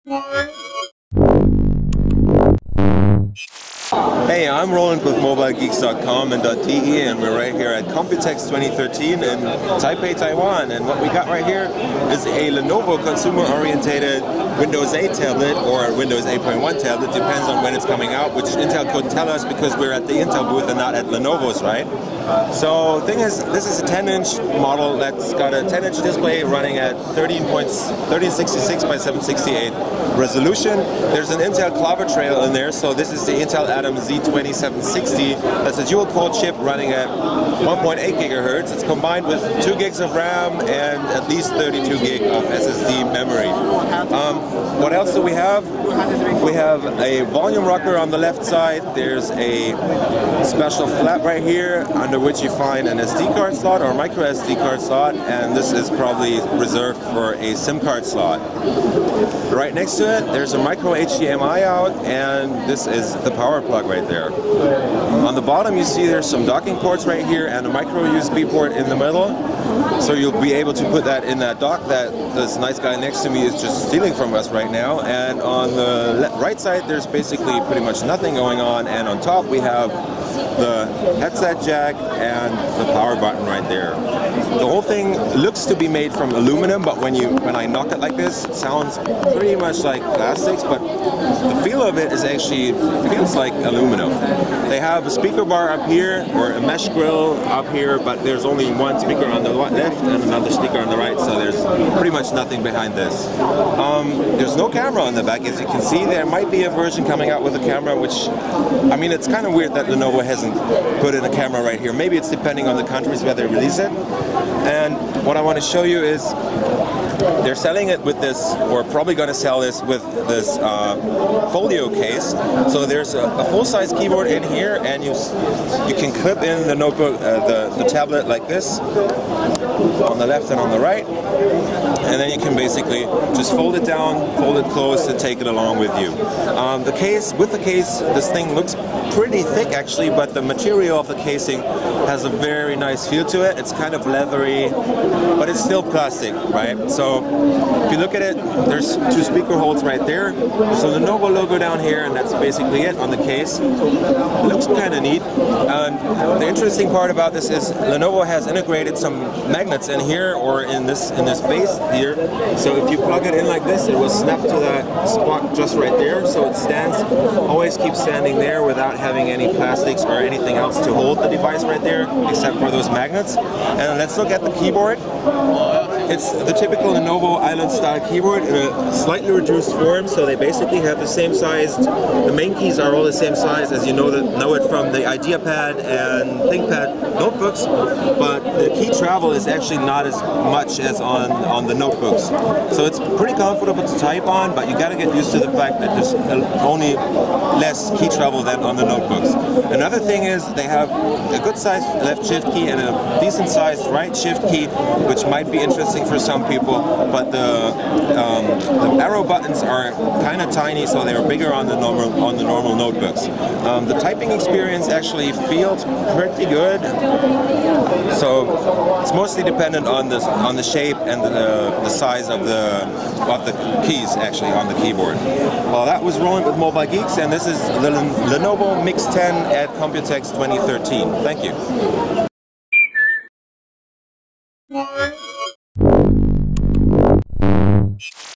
Hey, I'm Roland with MobileGeeks.com and .de, and we're right here at Computex 2013 in Taipei, Taiwan. And what we got right here is a Lenovo consumer-oriented Windows 8 tablet or Windows 8.1 tablet, depends on when it's coming out, which Intel couldn't tell us because we're at the Intel booth and not at Lenovo's, right? So the thing is, this is a 10-inch model that's got a 10-inch display running at 1366 by 768 resolution. There's an Intel Clover Trail in there, so this is the Intel Atom Z2760. That's a dual-core chip running at 1.8 gigahertz. It's combined with 2 gigs of RAM and at least 32 gig of SSD memory. What else do we have? We have a volume rocker on the left side. There's a special flap right here under which you find an SD card slot or a micro SD card slot, and this is probably reserved for a SIM card slot. Right next to it, there's a micro HDMI out, and this is the power plug right there. On the bottom, you see there's some docking ports right here and a micro USB port in the middle. So you'll be able to put that in that dock that this nice guy next to me is just stealing from us right now. And on the right side, there's basically pretty much nothing going on. And on top, we have the headset jack and the power button right there. The whole thing looks to be made from aluminum, but when I knock it like this, it sounds pretty much like plastics, but the feel of it is actually feels like aluminum. They have a speaker bar up here, or a mesh grill up here, but there's only one speaker on the left and another speaker on the right, so there's pretty much nothing behind this. There's no camera on the back, as you can see. There might be a version coming out with a camera, which, I mean, it's kind of weird that Lenovo hasn't put in a camera right here. Maybe it's depending on the countries where they release it. And what I want to show you is they're selling it with this, or probably going to sell this with this folio case. So there's a full-size keyboard in here, and you can clip in the notebook, the tablet like this, on the left and on the right, and then you can basically just fold it down, fold it closed, and take it along with you. With the case, this thing looks pretty thick actually, but the material of the casing has a very nice feel to it. It's kind of leathery, but it's still plastic, right? So if you look at it, there's 2 speaker holes right there. There's a Lenovo logo down here, and that's basically it on the case. It looks kind of neat. And the interesting part about this is Lenovo has integrated some magnets in here, or in this base here. So if you plug it in like this, it will snap to that spot just right there. So it stands, always keeps standing there without having any plastics or anything else to hold the device right there, except for those magnets. And let's look at the keyboard. It's the typical Lenovo Island style keyboard in a slightly reduced form, so they basically have the same size. The main keys are all the same size, as you know it from the IdeaPad and ThinkPad notebooks, but the key travel is actually not as much as on the notebooks. So it's pretty comfortable to type on, but you got to get used to the fact that there's only less key travel than on the notebooks. Another thing is they have a good sized left shift key and a decent sized right shift key, which might be interesting for some people, but the arrow buttons are kind of tiny, so they're bigger on the normal notebooks. The typing experience actually feels pretty good, so it's mostly dependent on the shape and the size of the keys actually on the keyboard. Well, that was Roland with Mobile Geeks, and this is the Lenovo MIIX 10 at Computex 2013. Thank you.